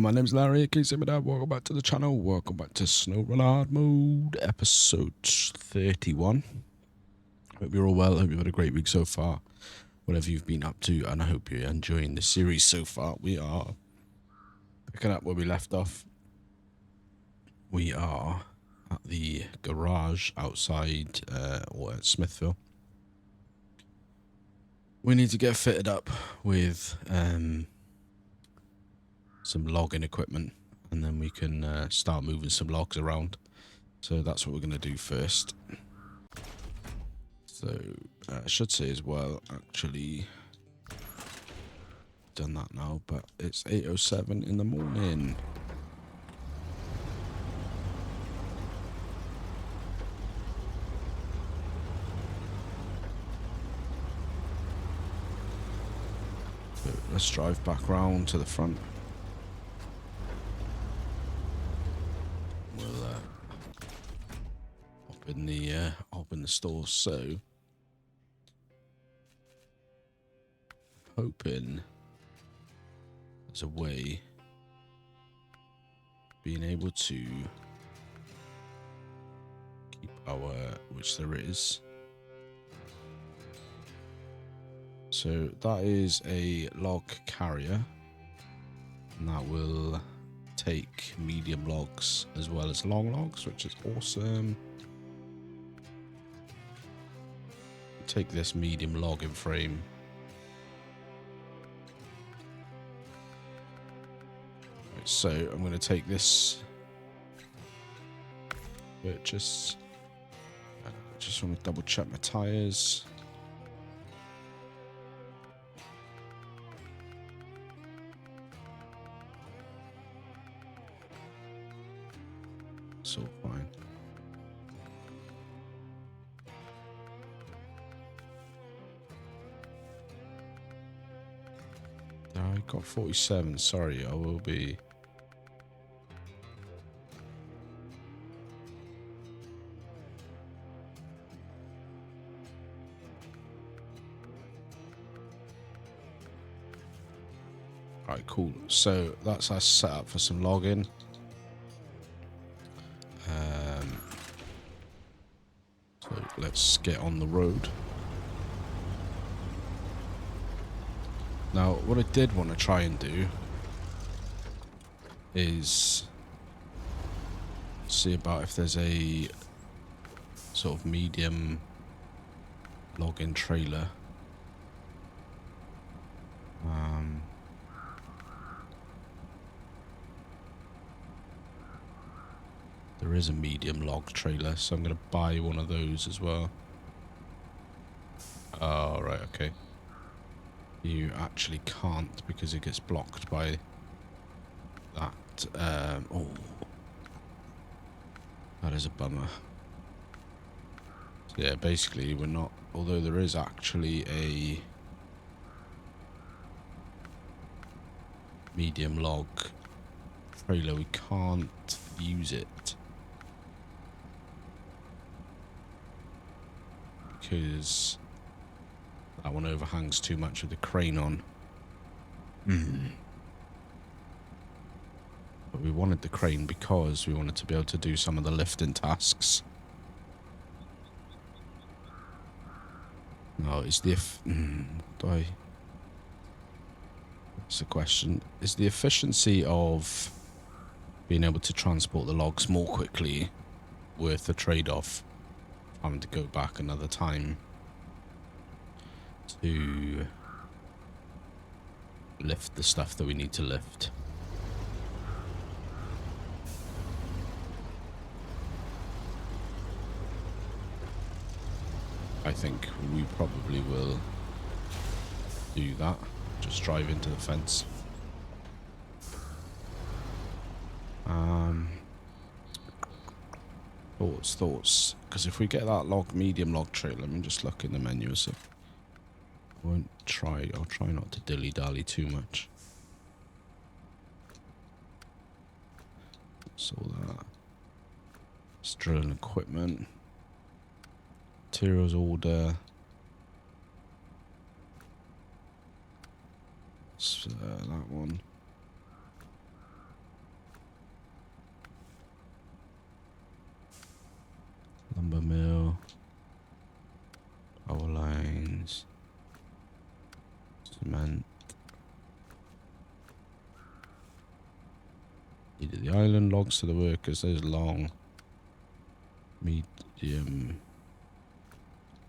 My name's Larry, welcome back to the channel, welcome back to SnowRunner Hardmode, episode 31. Hope you're all well, hope you've had a great week so far, whatever you've been up to, and I hope you're enjoying the series so far. We are picking up where we left off. We are at the garage outside, or at Smithville. We need to get fitted up with, some logging equipment, and then we can start moving some logs around. So that's what we're going to do first. So I should say as well, actually done that now, but it's 8:07 in the morning. So let's drive back round to the front. Open the store. So hoping there's a way being able to keep our, which there is. So that is a log carrier, and that will take medium logs as well as long logs, which is awesome. Take this medium logging frame. Right, so I'm going to take this purchase. Just want to double check my tires. It's all fine. I got 47. Sorry, I will be. Alright, cool. So that's our setup for some logging. So let's get on the road. Now, what I did want to try and do is see about if there's a sort of medium login trailer. There is a medium log trailer, so I'm going to buy one of those as well. Oh, right, okay. You actually can't because it gets blocked by that. Oh, that is a bummer. So yeah, basically we're not, although there is actually a medium log trailer, we can't use it because that one overhangs too much with the crane on. But we wanted the crane because we wanted to be able to do some of the lifting tasks. No, is the that's the question. Is the efficiency of being able to transport the logs more quickly worth the trade-off? Having to go back another time to lift the stuff that we need to lift. I think we probably will do that. Just drive into the fence. Thoughts. Because if we get that medium log trailer, let me just look in the menu. So I'll try not to dilly-dally too much. So that. It's drilling equipment. Materials order. So that one. Cement. Needed the island logs to the workers. There's long. Medium.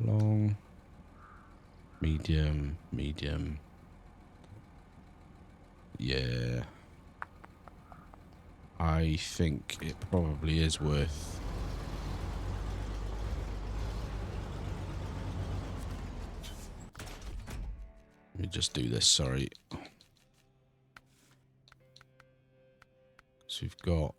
Long. Medium. Medium. Yeah. I think it probably is worth... Let me just do this, sorry. So we've got...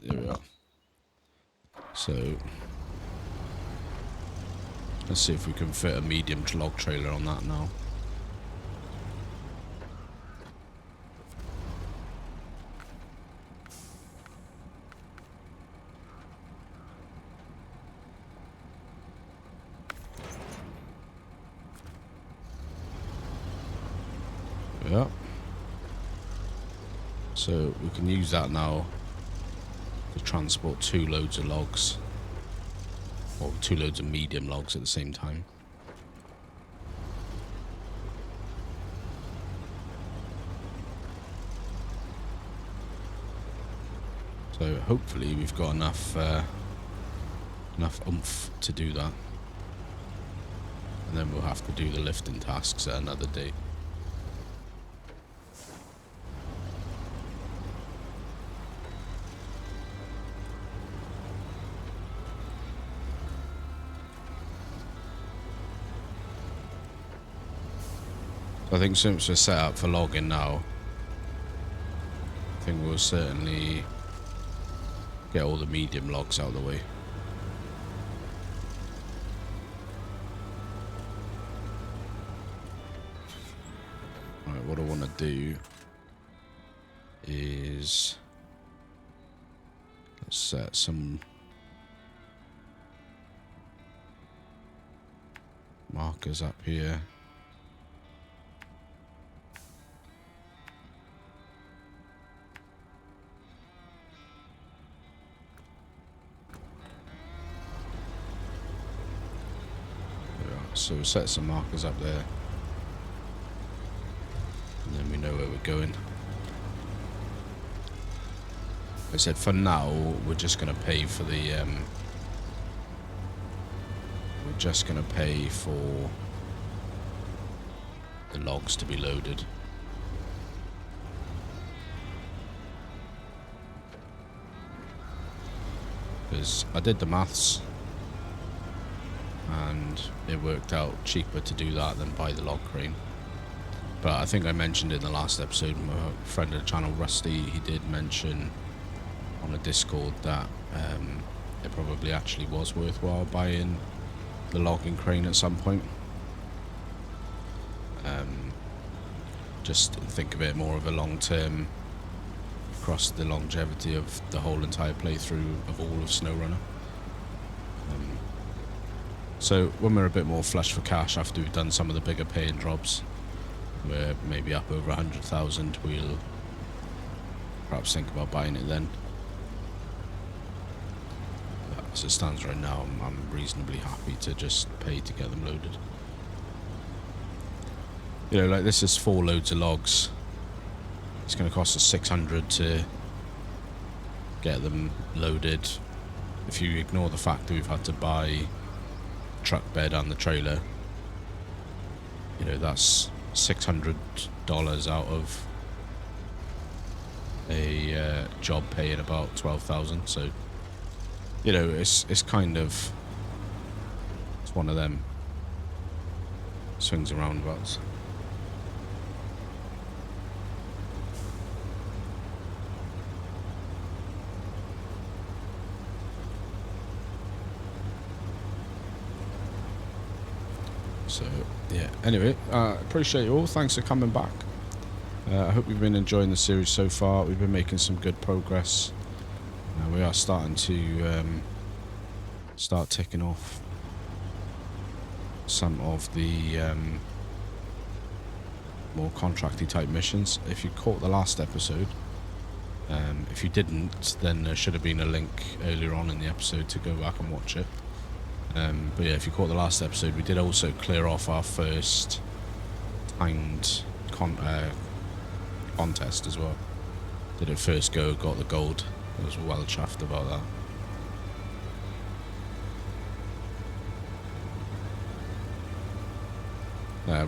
there we are. So... let's see if we can fit a medium log trailer on that now. Yeah. So we can use that now to transport 2 loads of logs. Or 2 loads of medium logs at the same time. So hopefully we've got enough oomph to do that. And then we'll have to do the lifting tasks at another date. I think since we're set up for logging now, I think we'll certainly get all the medium logs out of the way. Right, what I want to do is let's set some markers up here. So we'll set some markers up there, and then we know where we're going. Like I said, for now, we're just going to pay for the, we're just going to pay for the logs to be loaded. Because I did the maths, and it worked out cheaper to do that than buy the log crane. But I think I mentioned in the last episode, my friend of the channel, Rusty, he did mention on a Discord that it probably actually was worthwhile buying the logging crane at some point. Just think of it more of a long term, across the longevity of the whole entire playthrough of all of SnowRunner. So when we're a bit more flush for cash after we've done some of the bigger paying jobs, we're maybe up over 100,000, we'll perhaps think about buying it then. But as it stands right now, I'm reasonably happy to just pay to get them loaded. You know, like this is 4 loads of logs. It's going to cost us 600 to get them loaded. If you ignore the fact that we've had to buy truck bed and the trailer, you know, that's $600 out of a job paying about 12,000. So, you know, it's kind of, it's one of them swings and roundabouts. So, yeah, anyway, appreciate you all. Thanks for coming back. I hope you've been enjoying the series so far. We've been making some good progress. We are starting to start ticking off some of the more contracty type missions. If you caught the last episode, if you didn't, then there should have been a link earlier on in the episode to go back and watch it. But yeah, if you caught the last episode, we did also clear off our first timed contest as well. Did it first go, got the gold. I was well chuffed about that.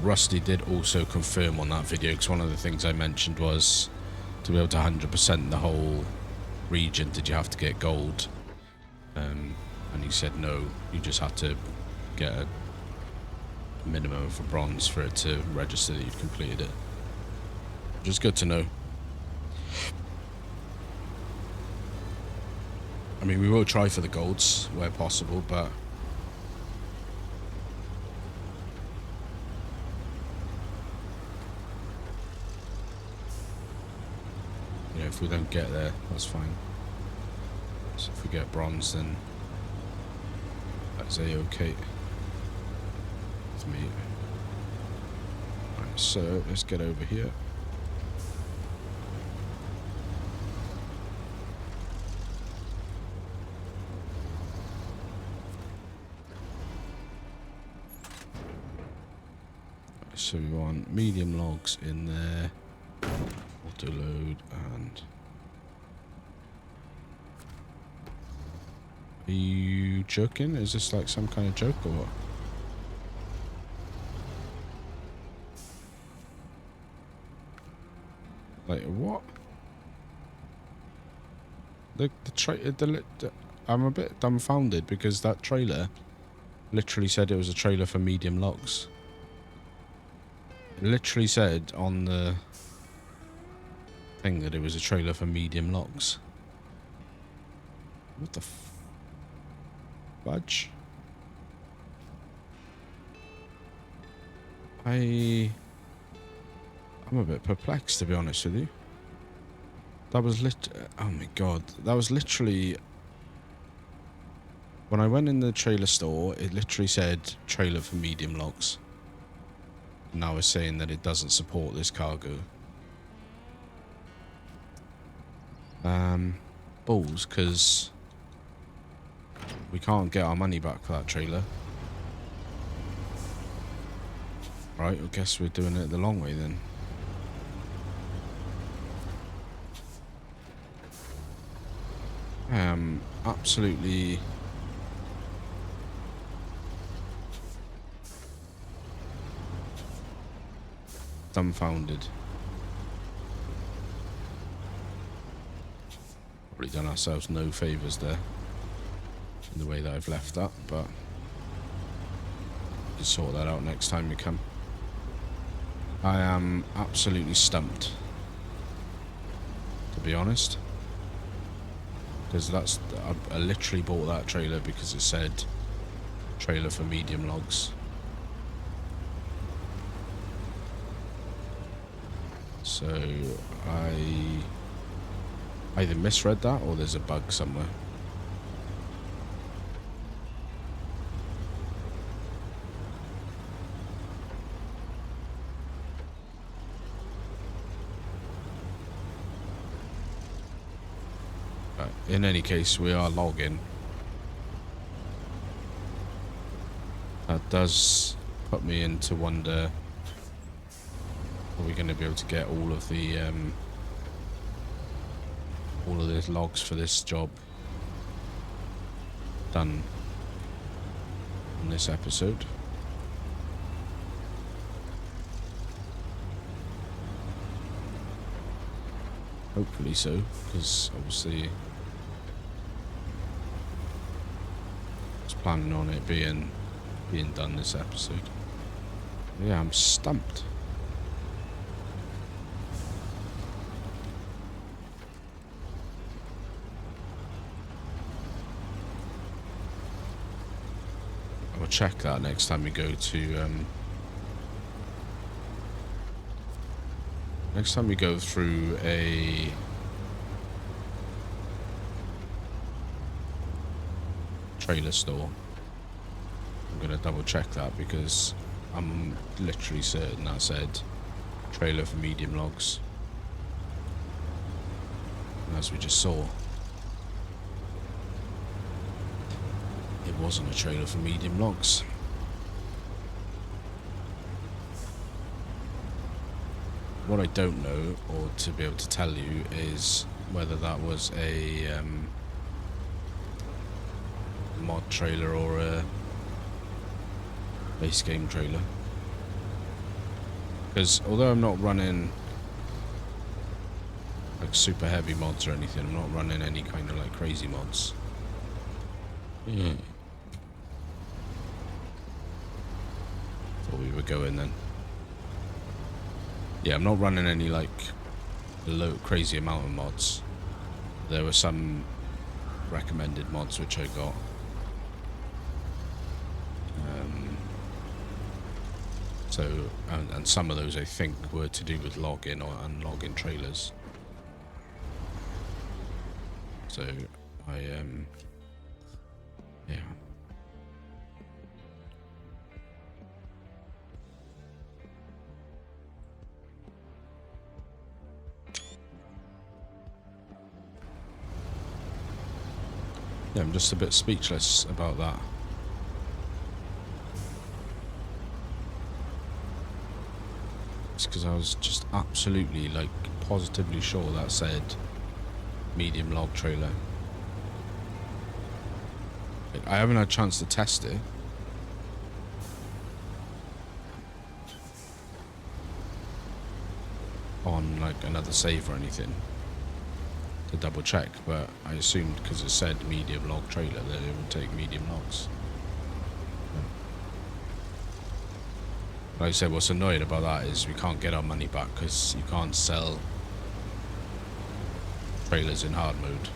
Rusty did also confirm on that video, because one of the things I mentioned was to be able to 100% the whole region, did you have to get gold? And he said no, you just had to get a minimum of a bronze for it to register that you've completed it. Which is good to know. I mean, we will try for the golds where possible, but you know, if we don't get there, that's fine. So if we get bronze, then that's a-okay with me. Right, so let's get over here. So we want medium logs in there, auto load, and are you joking? Is this like some kind of joke or what? Like what? I'm a bit dumbfounded because that trailer literally said it was a trailer for medium logs. It literally said on the thing that it was a trailer for medium logs. What the fudge? I'm a bit perplexed, to be honest with you. That was oh my god, that was literally, when I went in the trailer store, it literally said trailer for medium logs. Now it's saying that it doesn't support this cargo. Balls, because we can't get our money back for that trailer. Right, I guess we're doing it the long way then. I am absolutely dumbfounded. Probably done ourselves no favours there in the way that I've left that, but we'll sort that out next time we come. I am absolutely stumped, to be honest, because I literally bought that trailer because it said trailer for medium logs. So I either misread that or there's a bug somewhere. But in any case, we are logging. That does put me into wonder, are we going to be able to get all of the logs for this job done on this episode? Hopefully so, because obviously I was planning on it being done this episode. Yeah, I'm stumped. I'll check that next time we go to next time we go through a trailer store. I'm gonna double check that because I'm literally certain that said trailer for medium logs. And as we just saw, it wasn't a trailer for medium logs. What I don't know, or to be able to tell you, is whether that was a mod trailer or a base game trailer. Because although I'm not running like super heavy mods or anything, I'm not running any kind of like crazy mods. Yeah. Thought we were going then. Yeah, I'm not running any like crazy amount of mods. There were some recommended mods which I got. So, and some of those I think were to do with login or unlogging trailers. So, yeah. Yeah, I'm just a bit speechless about that. It's because I was just absolutely, like, positively sure that said medium log trailer. Like, I haven't had a chance to test it. On, like, another save or anything. To double check, but I assumed because it said medium log trailer that it would take medium logs. Like I said, what's annoying about that is we can't get our money back because you can't sell trailers in hard mode.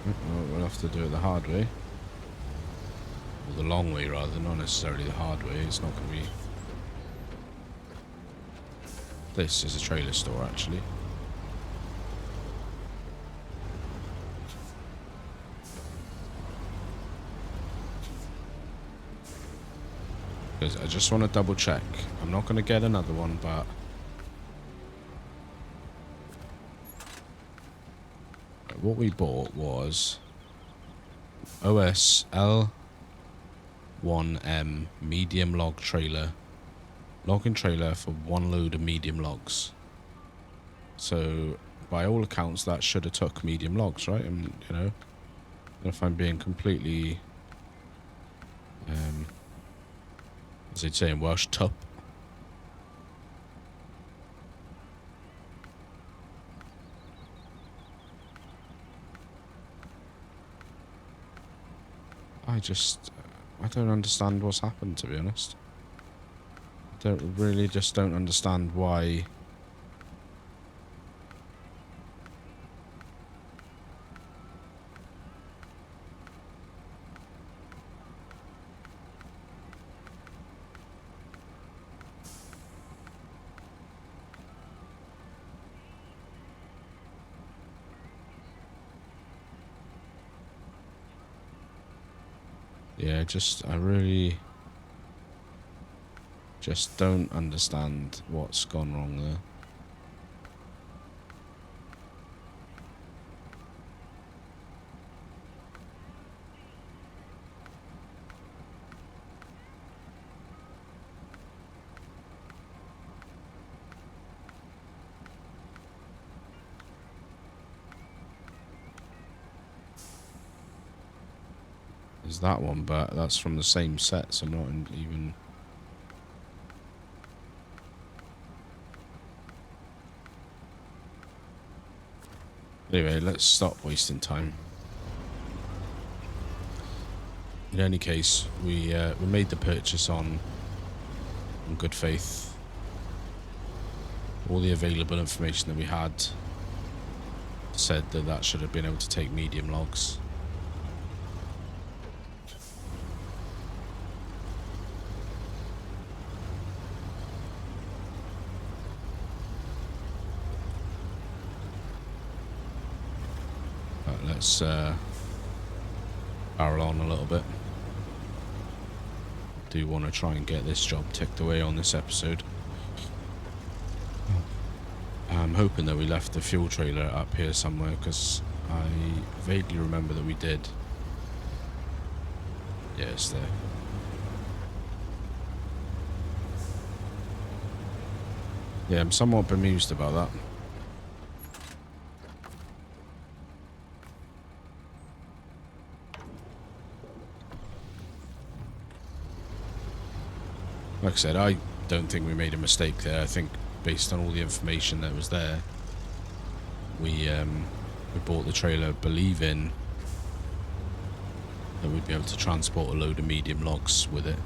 Well, we'll have to do it the hard way. Or the long way rather, not necessarily the hard way. It's not going to be... This is a trailer store actually. Because I just want to double check. I'm not going to get another one, but... What we bought was... OS L1M medium log trailer. Logging trailer for one load of medium logs. So, by all accounts, that should have took medium logs, right? And, you know, if I'm being completely... as they'd say in Welsh, tup. I don't understand what's happened, to be honest. I don't understand why. Yeah, I really just don't understand what's gone wrong there. There's that one, but that's from the same set, so not even... Anyway, let's stop wasting time. In any case, we made the purchase on good faith. All the available information that we had said that should have been able to take medium logs. let's barrel on a little bit. Do want to try and get this job ticked away on this episode. I'm hoping that we left the fuel trailer up here somewhere, because I vaguely remember that we did. Yeah, it's there. Yeah, I'm somewhat bemused about that. Like I said, I don't think we made a mistake there. I think based on all the information that was there, we bought the trailer believing that we'd be able to transport a load of medium logs with it.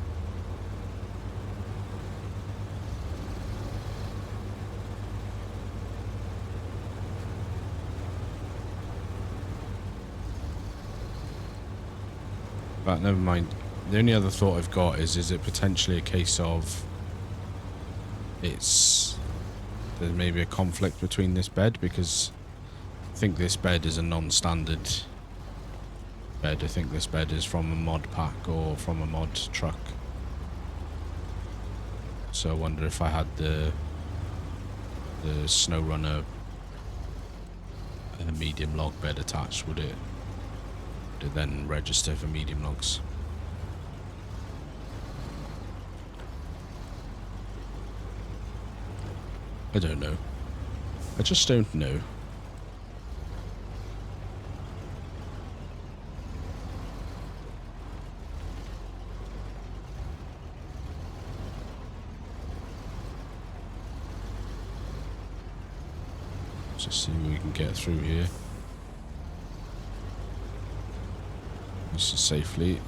But never mind. The only other thought I've got is it potentially a case of there's maybe a conflict between this bed, because I think this bed is a non-standard bed. I think this bed is from a mod pack or from a mod truck. So I wonder if I had the SnowRunner medium log bed attached, would it then register for medium logs? I don't know. I just don't know. Let's just see if we can get through here. This is safely.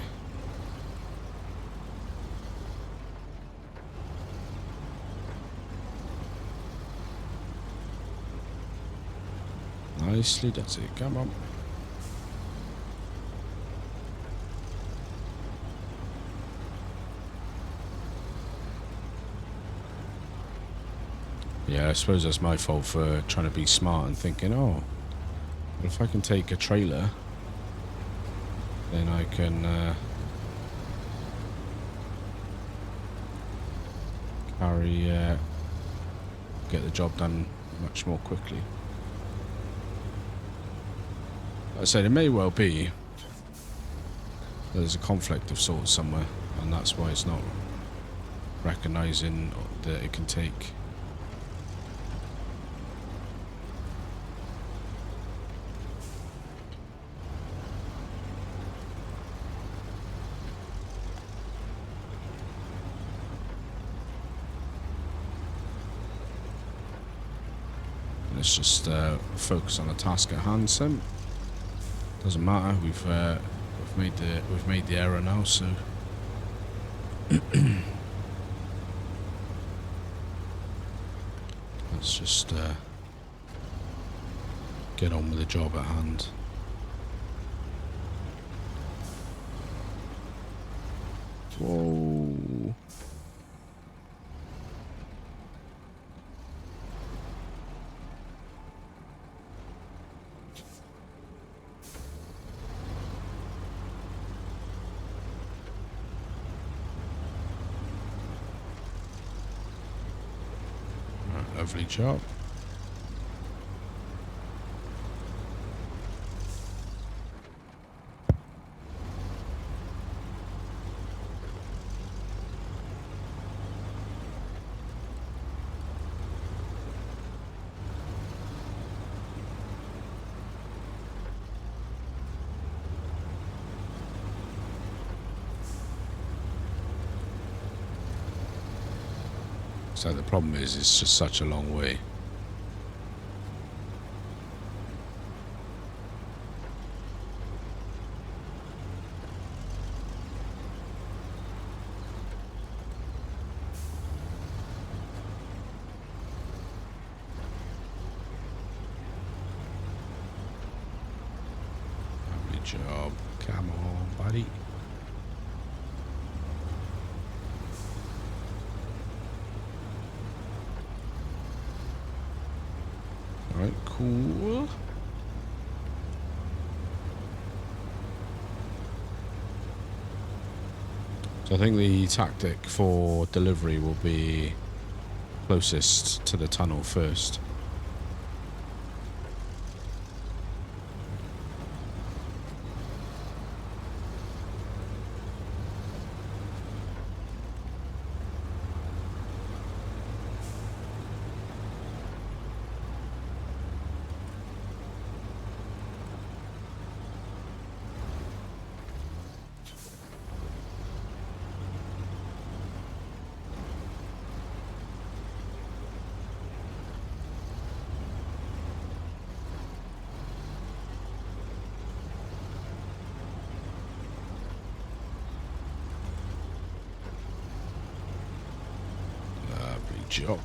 Nicely, that's it. Come on. Yeah, I suppose that's my fault for trying to be smart and thinking, oh, well, if I can take a trailer, then I can get the job done much more quickly. Like I said, it may well be there's a conflict of sorts somewhere, and that's why it's not recognizing that it can take. Let's just focus on the task at hand, Sim. Doesn't matter. We've made the error now, so let's just get on with the job at hand. Whoa. Lovely job. So the problem is, it's just such a long way. Lovely job. Come on, buddy. Alright, cool. So I think the tactic for delivery will be closest to the tunnel first. Lovely job.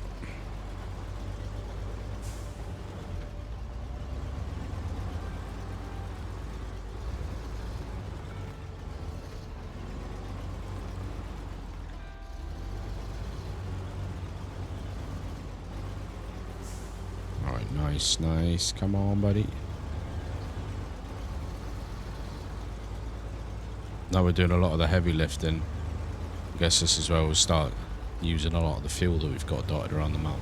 Alright, nice, nice. Come on, buddy. Now we're doing a lot of the heavy lifting. I guess this is where we'll start using a lot of the fuel that we've got dotted around the map.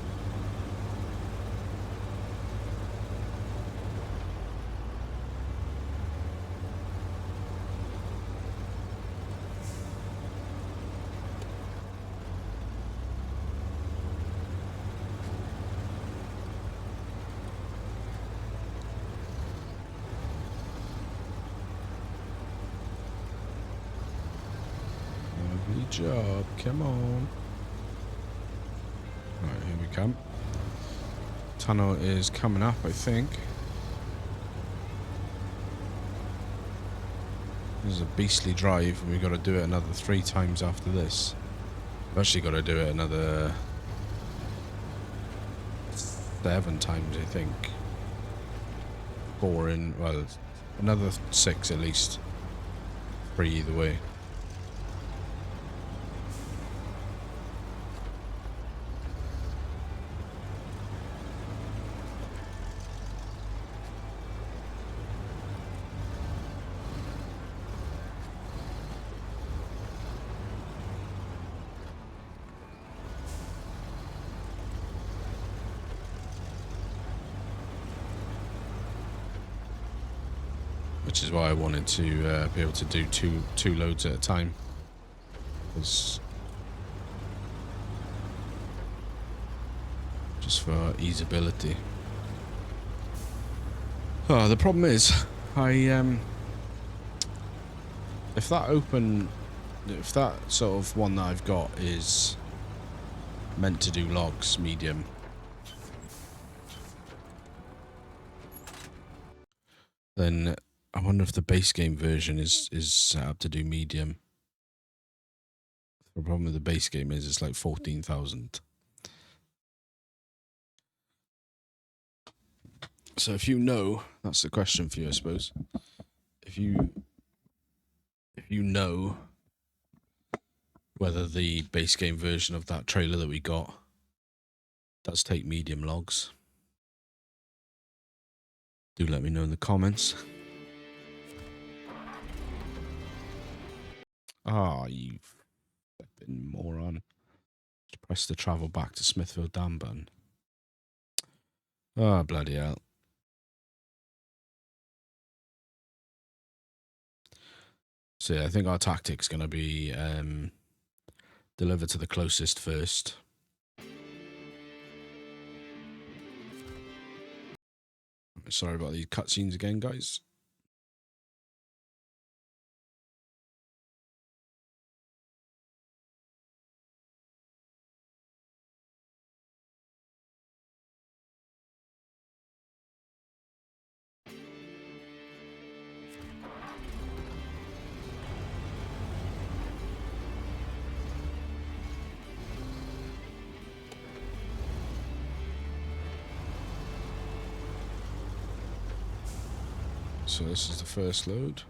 Lovely job. Come on. Right, here we come. Tunnel is coming up, I think. This is a beastly drive, and we've got to do it another 3 times after this. We've actually got to do it another 7 times, I think. 4 in, well, another 6 at least. 3 either way. Which is why I wanted to be able to do two loads at a time. Just for easeability. Oh, the problem is, if that sort of one that I've got is meant to do logs medium, then I wonder if the base game version is set up to do medium. The problem with the base game is it's like 14,000. So if you know, that's the question for you, I suppose. If you know whether the base game version of that trailer that we got does take medium logs, do let me know in the comments. Ah, oh, you flipping moron. Just press the travel back to Smithville Dam button. Oh, bloody hell. So yeah, I think our tactic's going to be deliver to the closest first. Sorry about these cutscenes again, guys. So this is the first load.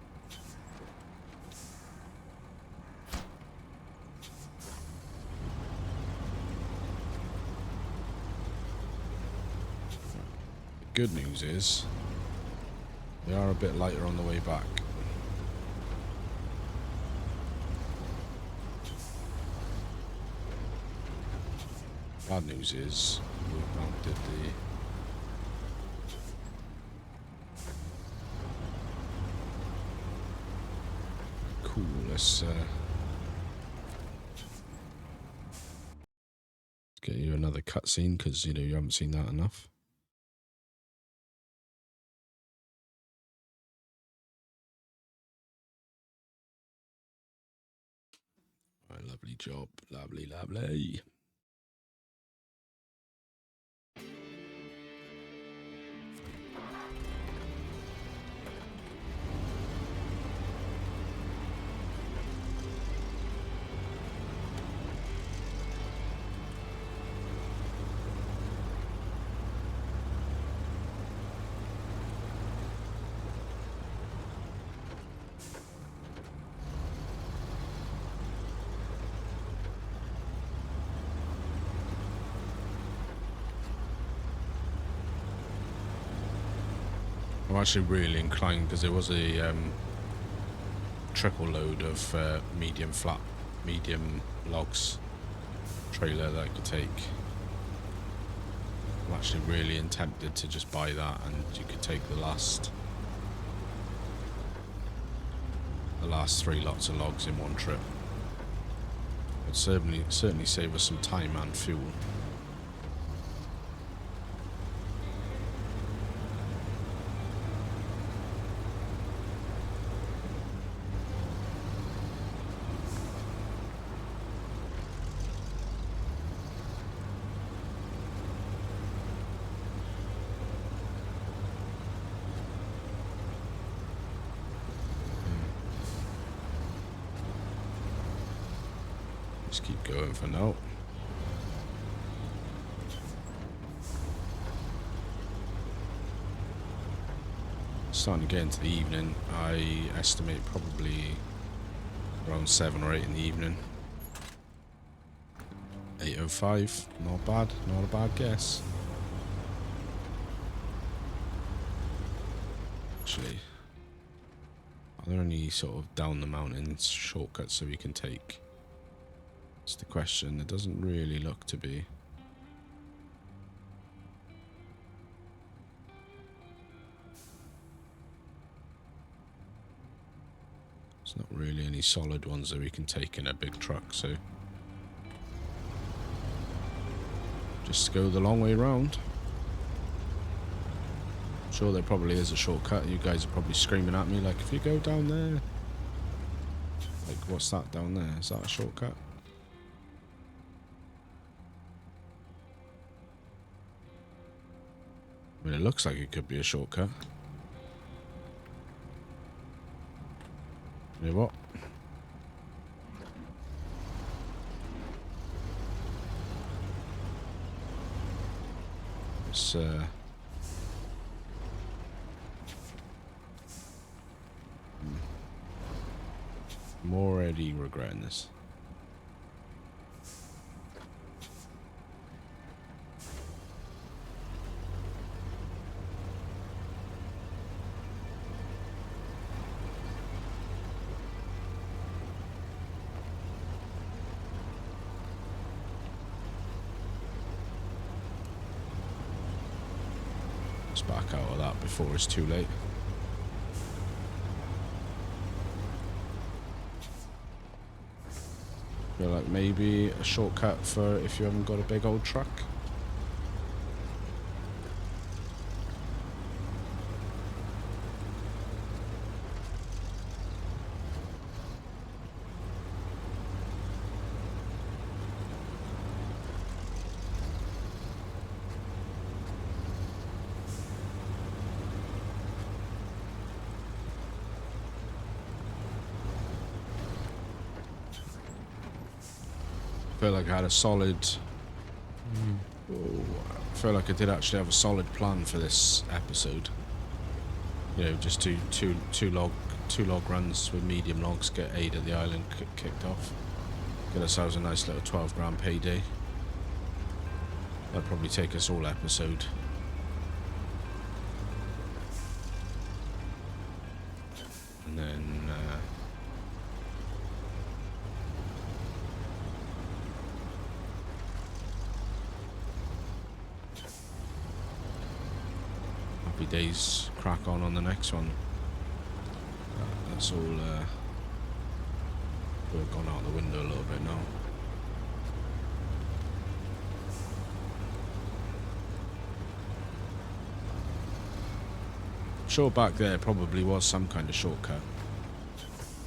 The good news is we are a bit lighter on the way back. Bad news is we've mounted the cool. Let's get you another cutscene because you know you haven't seen that enough. All right, lovely job, lovely, lovely. I'm actually really inclined because there was a trickle load of medium logs trailer that I could take. I'm actually really tempted to just buy that, and you could take the last 3 lots of logs in one trip. It'd certainly save us some time and fuel. Just keep going for now. Starting to get into the evening. I estimate probably around 7 or 8 in the evening. 8:05, not bad, not a bad guess. Actually, are there any sort of down the mountain shortcuts that we can take? That's the question. It doesn't really look to be. There's not really any solid ones that we can take in a big truck, so just go the long way round. I'm sure there probably is a shortcut. You guys are probably screaming at me like, if you go down there. Like, what's that down there? Is that a shortcut? I mean, it looks like it could be a shortcut. You know what? It's I'm already regretting this. Let's back out of that before it's too late. Feel like maybe a shortcut for if you haven't got a big old truck. I feel like I had a solid. I feel like I did actually have a solid plan for this episode. You know, just two log runs with medium logs, get aid at the island kicked off, get ourselves a nice little 12 grand payday. That'd probably take us all episode. And then happy days, crack on the next one. That's all gone out the window a little bit now. Sure, back there probably was some kind of shortcut,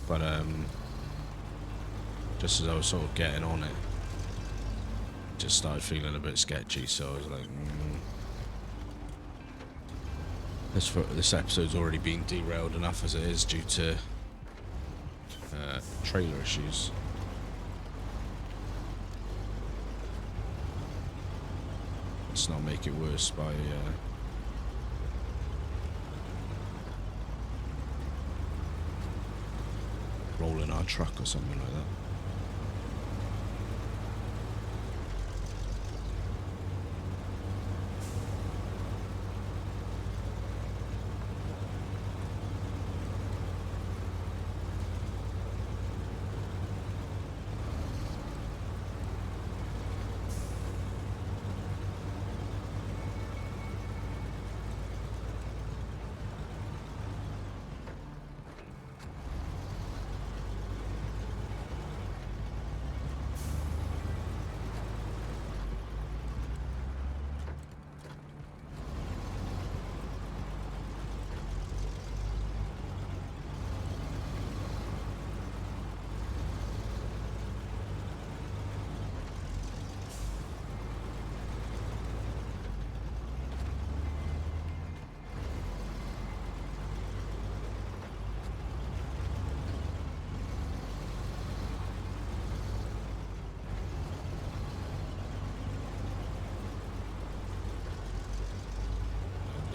but just as I was sort of getting on it, just started feeling a bit sketchy, so I was like, this episode's already been derailed enough as it is due to trailer issues. Let's not make it worse by rolling our truck or something like that.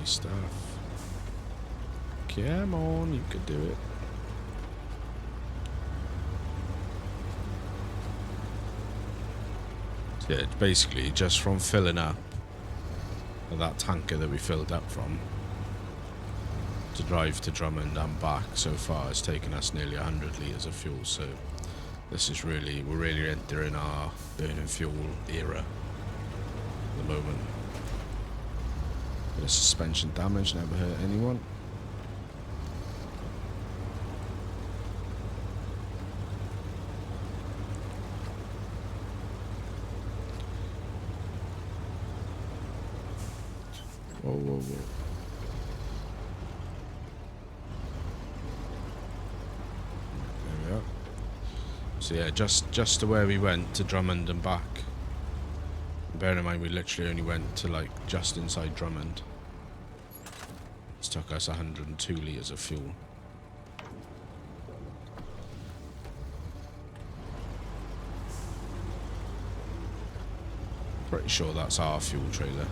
Stuff. Come on, you could do it. So yeah, it's basically just from filling up that tanker that we filled up from to drive to Drummond and back so far has taken us nearly 100 litres of fuel, so this is really, we're really entering our burning fuel era at the moment. Bit of suspension damage, never hurt anyone. Whoa, whoa, whoa. There we are. So yeah, just to where we went, to Drummond and back. Bear in mind we literally only went to like just inside Drummond. This took us 102 litres of fuel. Pretty sure that's our fuel trailer.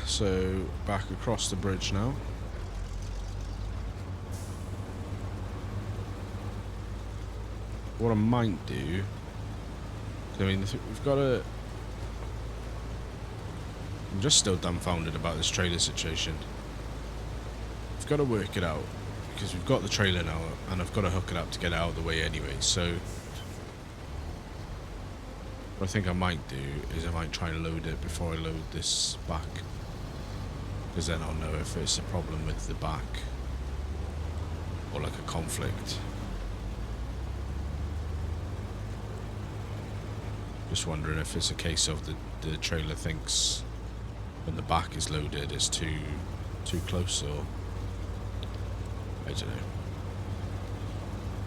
So back across the bridge now. What I might do, I mean, we've got to. I'm just still dumbfounded about this trailer situation. We've got to work it out because we've got the trailer now, and I've got to hook it up to get it out of the way anyway. So what I think I might do is I might try and load it before I load this back, because then I'll know if it's a problem with the back or like a conflict. Just wondering if it's a case of the trailer thinks when the back is loaded it's too close, or I don't know.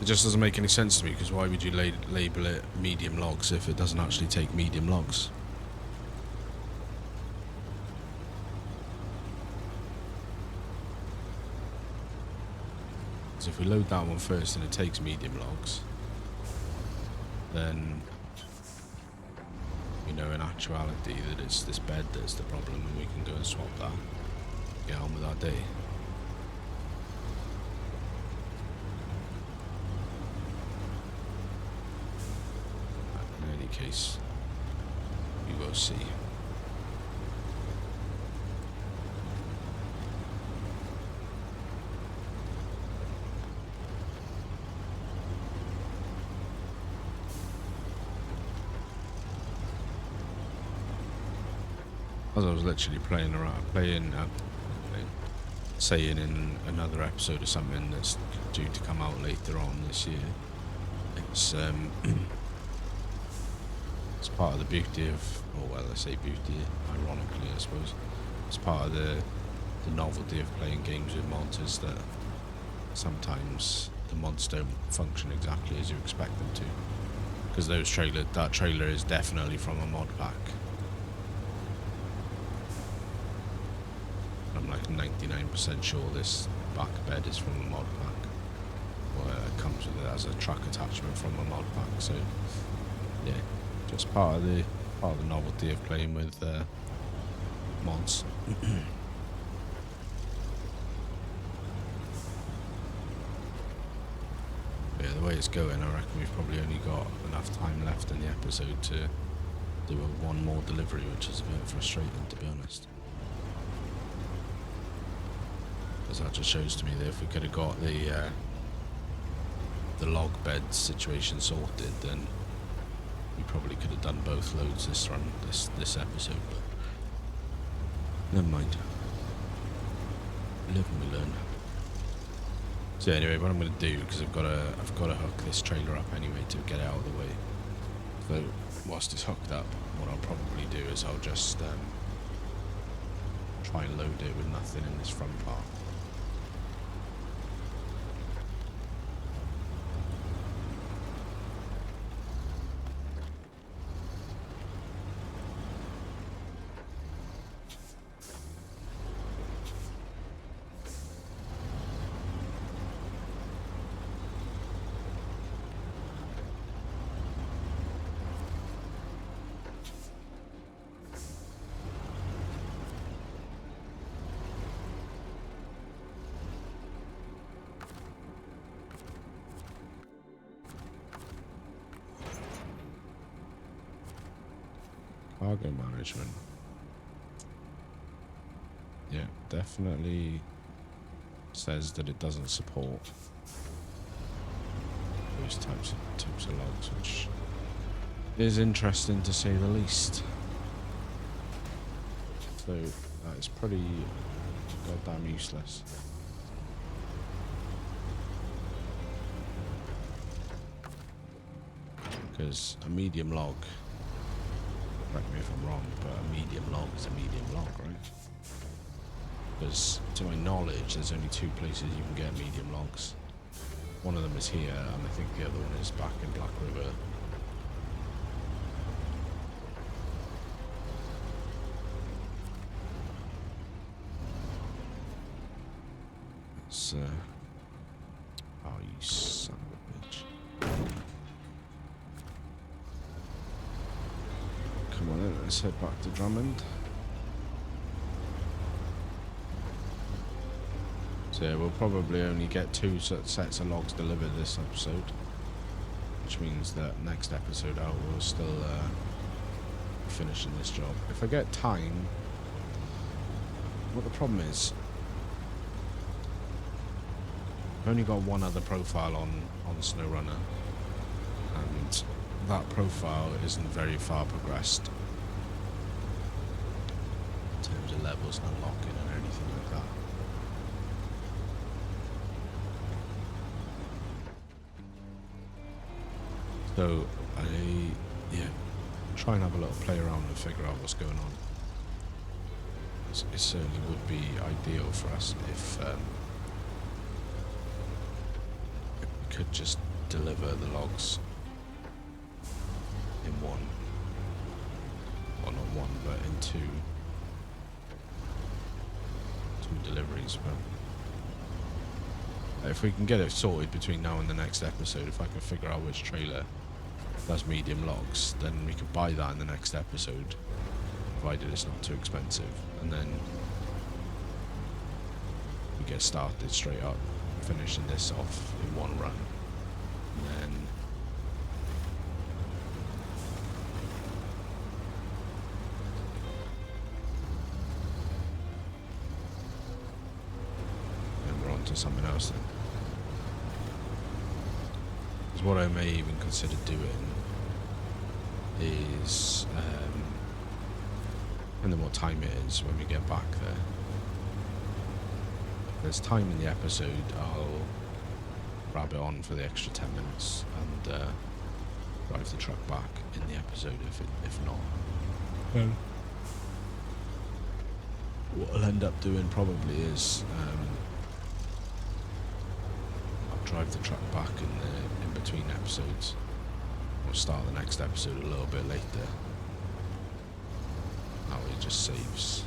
It just doesn't make any sense to me, because why would you label it medium logs if it doesn't actually take medium logs? So if we load that one first and it takes medium logs, then know, in actuality, that it's this bed that's the problem, and we can go and swap that. Get on with our day. In any case, we will see. As I was literally playing, saying in another episode of something that's due to come out later on this year, it's it's part of the beauty of, or well, I say beauty, ironically I suppose, it's part of the novelty of playing games with mods is that sometimes the mods don't function exactly as you expect them to, because that trailer is definitely from a mod pack. I'm like 99% sure this back bed is from a mod pack, or it comes with it as a truck attachment from a mod pack. So yeah, just part of the novelty of playing with mods. Yeah, the way it's going, I reckon we've probably only got enough time left in the episode to do one more delivery, which is a bit frustrating, to be honest. Because that just shows to me that if we could have got the log bed situation sorted, then we probably could have done both loads this episode. But never mind. Live and we learn. So anyway, what I'm going to do, because I've got to hook this trailer up anyway to get it out of the way. So whilst it's hooked up, what I'll probably do is I'll just try and load it with nothing in this front part. Cargo management. Yeah, definitely says that it doesn't support those types of logs, which is interesting to say the least. So that is pretty goddamn useless. Because a medium log, correct me if I'm wrong, but a medium log is a medium log, right? Because to my knowledge, there's only two places you can get medium logs. One of them is here, and I think the other one is back in Black River. It's, oh, you son of a bitch. Come on in, let's head back to Drummond. So yeah, we'll probably only get 2 sets of logs delivered this episode, which means that next episode out we'll still be finishing this job. If I get time, what the problem is, I've only got one other profile on SnowRunner, and that profile isn't very far progressed in terms of levels and unlocking and anything like that. So try and have a little play around and figure out what's going on. It certainly would be ideal for us if we could just deliver the logs in one, well not one, but in two deliveries. But if we can get it sorted between now and the next episode, if I can figure out which trailer that's medium logs, then we could buy that in the next episode, provided it's not too expensive, and then we get started straight up, finishing this off in one run, and then we're on to something else then. Because what I may even consider doing is, depending on what time it is when we get back there, if there's time in the episode, I'll grab it on for the extra 10 minutes and drive the truck back in the episode if not. What I'll end up doing probably is I'll drive the truck back in between episodes. We'll start the next episode a little bit later. That way it just saves.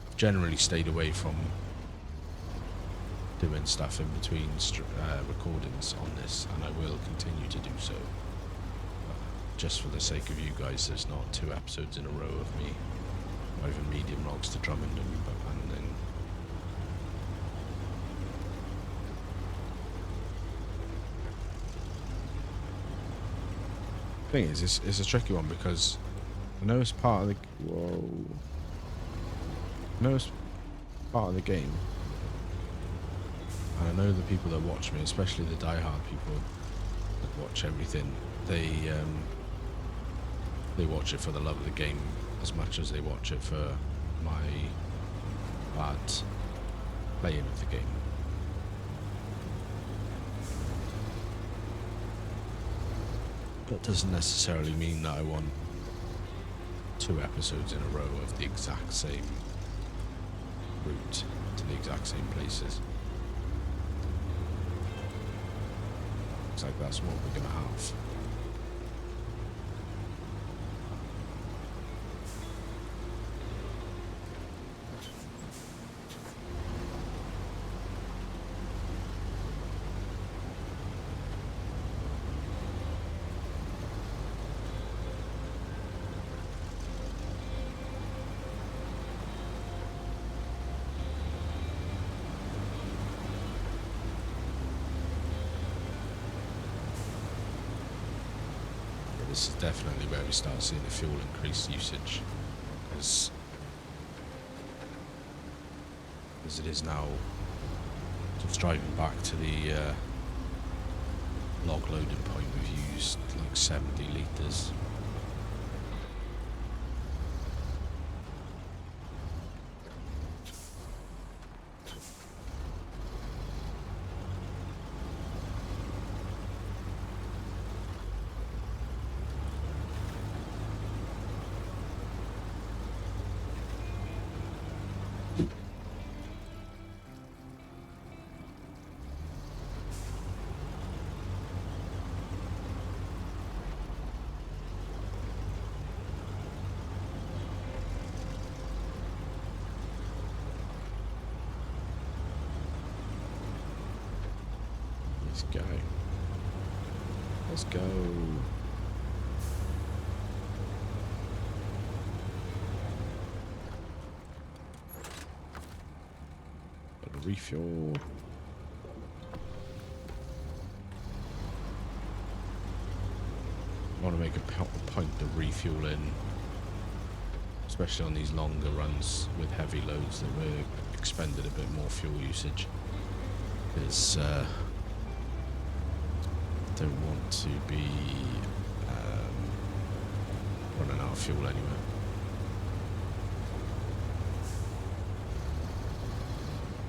I've generally stayed away from doing stuff in between recordings on this, and I will continue to do so. Just for the sake of you guys, there's not 2 episodes in a row of me driving medium logs to Drummond and then thing is, it's a tricky one because I know it's part of the game, and I know the people that watch me, especially the die-hard people that watch everything, they watch it for the love of the game as much as they watch it for my bad playing of the game. That doesn't necessarily mean that I want 2 episodes in a row of the exact same route to the exact same places. Looks like that's what we're gonna have. This is definitely where we start seeing the fuel increase usage, as it is now. Just driving back to the log loading point, we've used like 70 litres. Let's go. Let's go. Gotta refuel. I want to make a point of refueling, especially on these longer runs with heavy loads that we're expended a bit more fuel usage. Because don't want to be running out of fuel anyway.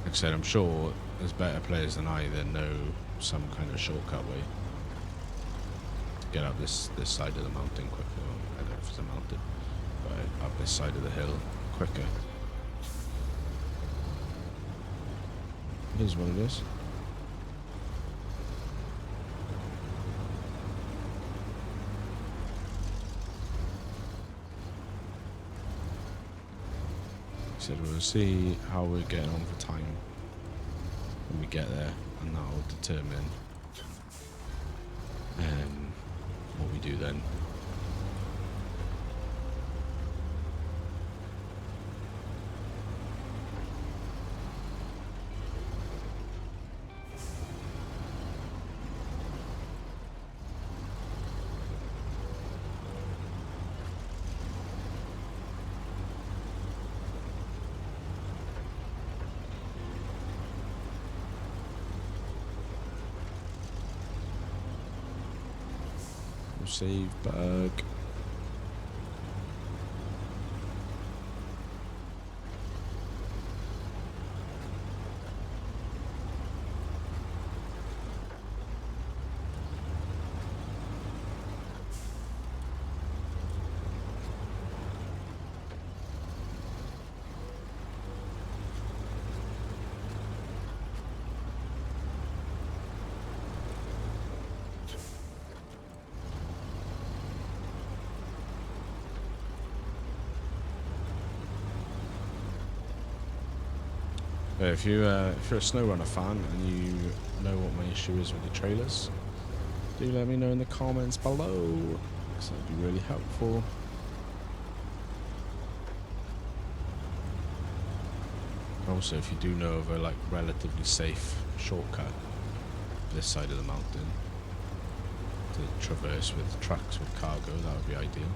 Like I said, I'm sure there's better players than I that know some kind of shortcut way to get up this side of the mountain quicker. I don't know if it's a mountain, but up this side of the hill quicker. It is what it is. So we'll see how we're getting on for time when we get there, and that will determine do then. Save bug. If you're a SnowRunner fan and you know what my issue is with the trailers, do let me know in the comments below, because that'd be really helpful. Also, if you do know of a like relatively safe shortcut this side of the mountain to traverse with trucks with cargo, that would be ideal.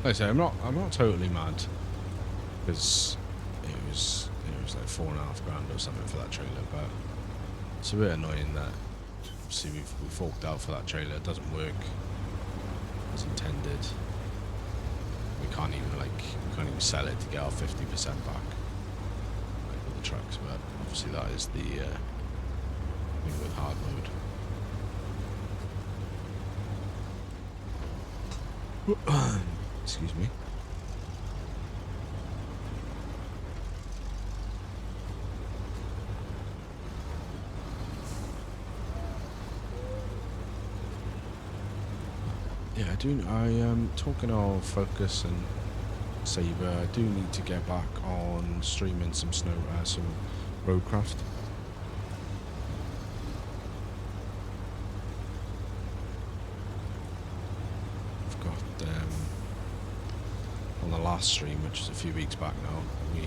Like I say, I'm not totally mad, because it was like £4.5 or something for that trailer, but it's a bit annoying that obviously we forked out for that trailer. It doesn't work as intended. We can't even sell it to get our 50% back like with the trucks, but obviously that is the thing with hard mode. Excuse me. Yeah, talking of focus and saber, I do need to get back on streaming some some roadcraft. On the last stream, which is a few weeks back now, we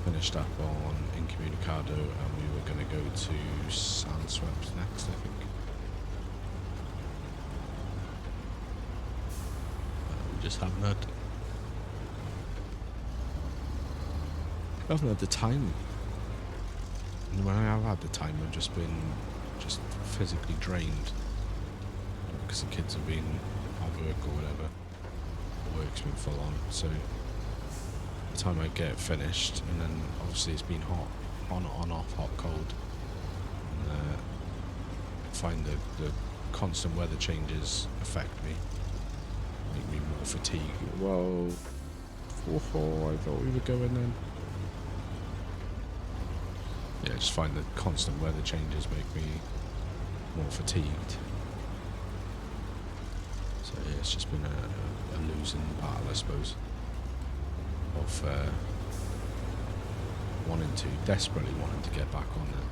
finished up on Incommunicado and we were going to go to Sandswept next, I think. We just haven't had the time. And when I have had the time, I've just been physically drained because the kids have been at work or whatever. Work's been full on, so the time I get it finished, and then obviously it's been hot, on off, hot, cold, and find the constant weather changes affect me, make me more fatigued. Whoa, I thought we were going then. Yeah, I just find the constant weather changes make me more fatigued. So yeah, it's just been a losing battle, I suppose, of desperately wanting to get back on it.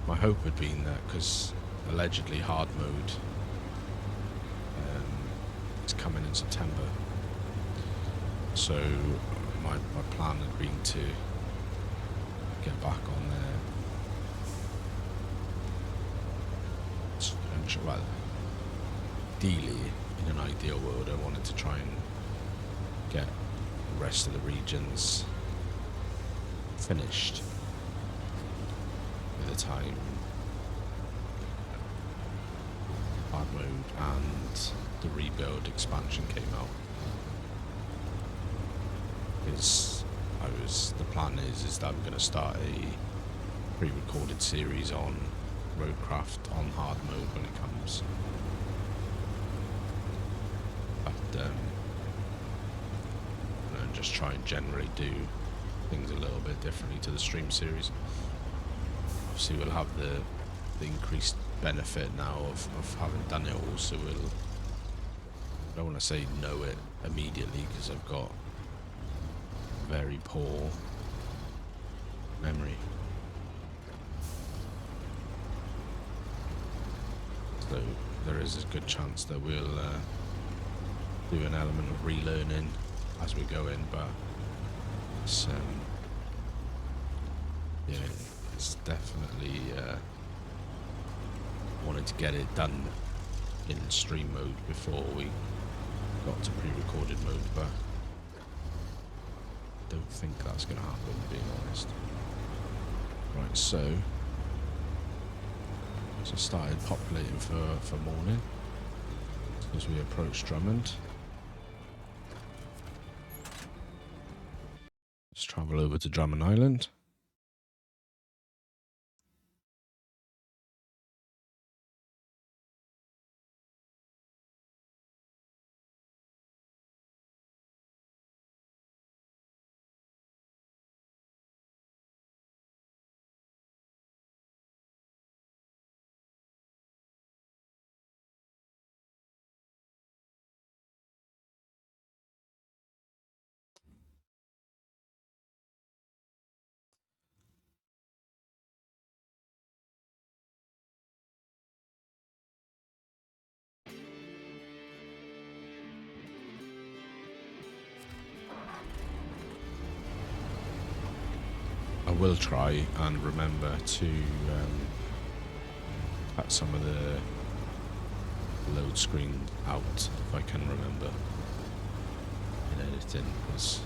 My hope had been that, because allegedly hard mode is coming in September, so my plan had been to get back on there. Well, ideally, in an ideal world, I wanted to try and get the rest of the regions finished by the time hard mode and the rebuild expansion came out. Because the plan is that I'm going to start a pre-recorded series on roadcraft on hard mode when it comes. But and just try and generally do things a little bit differently to the stream series. Obviously we'll have the increased benefit now of having done it all, so we'll, I don't want to say know it immediately because I've got very poor memory. So there is a good chance that we'll do an element of relearning as we go in, but it's yeah, it's definitely wanted to get it done in stream mode before we got to pre-recorded mode, but I don't think that's going to happen, being honest. Right, so started populating for morning as we approach Drummond. Let's travel over to Drummond Island. I will try and remember to cut some of the load screen out if I can remember in editing, because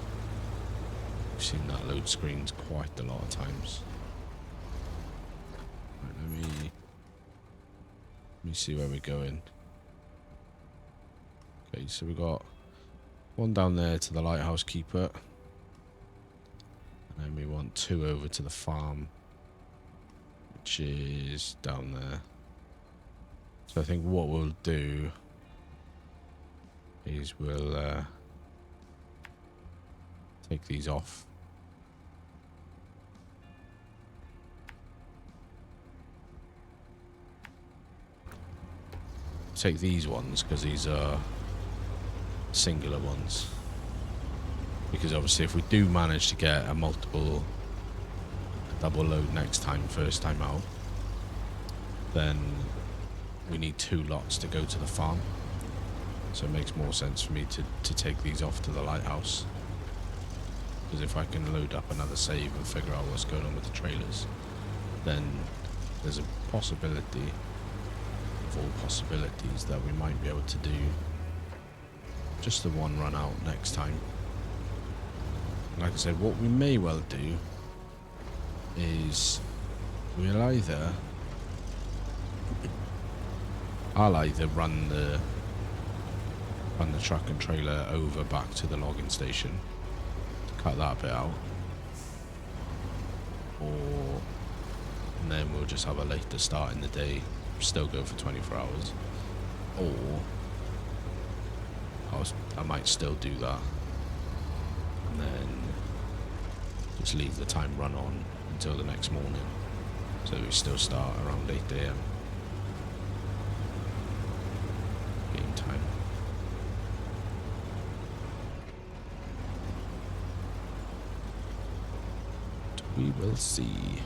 I've seen that load screens quite a lot of times. Right, let me see where we're going. Okay, so we got one down there to the lighthouse keeper. And then we want 2 over to the farm, which is down there. So I think what we'll do is we'll take these off. Take these ones because these are singular ones. Because obviously if we do manage to get a double load next time, first time out, then we need 2 lots to go to the farm. So it makes more sense for me to take these off to the lighthouse. Because if I can load up another save and figure out what's going on with the trailers, then there's a possibility of all possibilities that we might be able to do just the one run out next time. Like I said, what we may well do is I'll either run the truck and trailer over back to the logging station, cut that bit out, and then we'll just have a later start in the day, still go for 24 hours, or I might still do that and then just leave the time run on until the next morning, so we still start around 8 AM game time. We will see.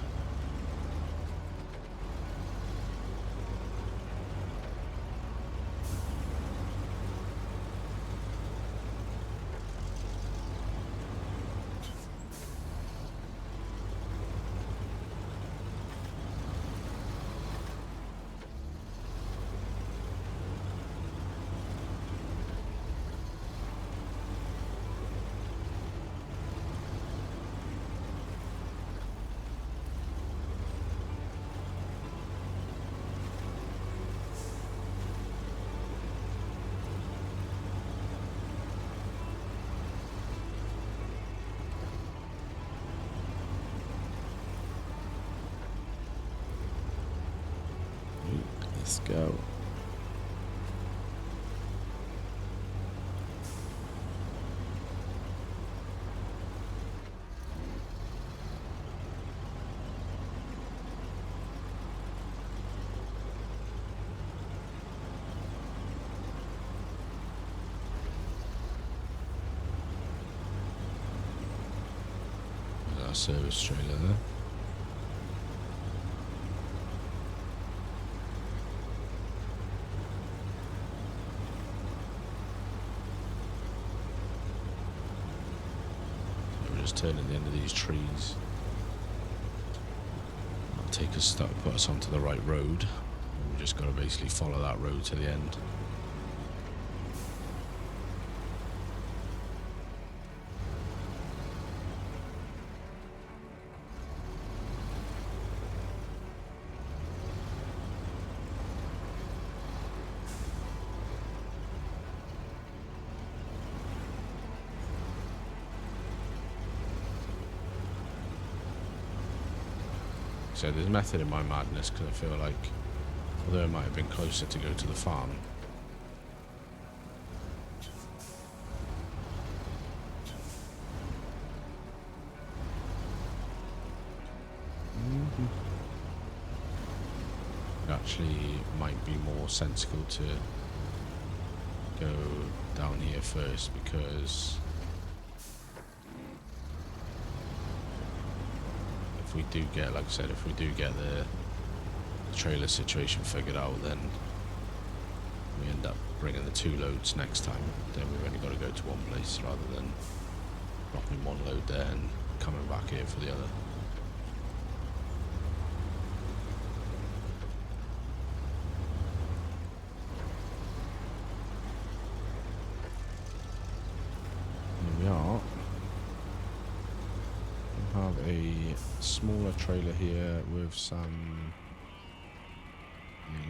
Let's go. our service trailer there. We're just turning the end of these trees. That'll take us, that'll put us onto the right road. We've just got to basically follow that road to the end. So there's method in my madness, because I feel like, although it might have been closer to go to the farm, it actually might be more sensible to go down here first, because if we do get, like I said, if we do get the trailer situation figured out, then we end up bringing the 2 loads next time. Then we've only got to go to one place rather than dropping one load there and coming back here for the other. Here we are. We have a smaller trailer here with some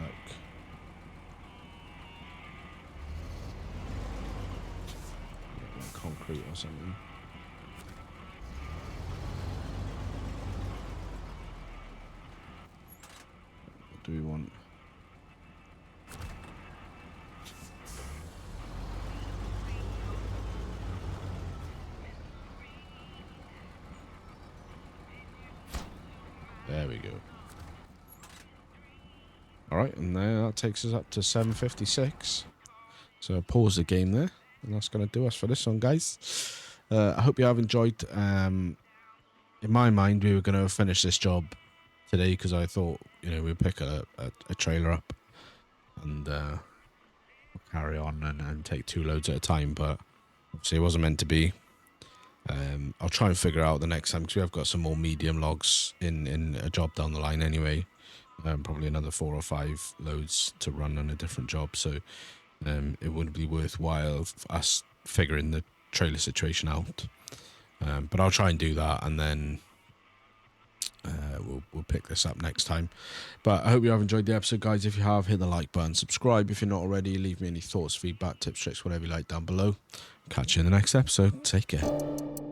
like concrete or something. What do we want? There we go. Alright, and there, that takes us up to 756. So pause the game there, and that's going to do us for this one, guys. I hope you have enjoyed. In my mind, we were going to finish this job today, because I thought, you know, we'd pick a trailer up and carry on and take 2 loads at a time, but obviously it wasn't meant to be. I'll try and figure out the next time, because we have got some more medium logs in a job down the line anyway. Probably another 4 or 5 loads to run on a different job, so it would be worthwhile us figuring the trailer situation out. But I'll try and do that, and then we'll pick this up next time. But I hope you have enjoyed the episode, guys. If you have, hit the like button, subscribe if you're not already, leave me any thoughts, feedback, tips, tricks, whatever you like down below. Catch you in the next episode. Take care.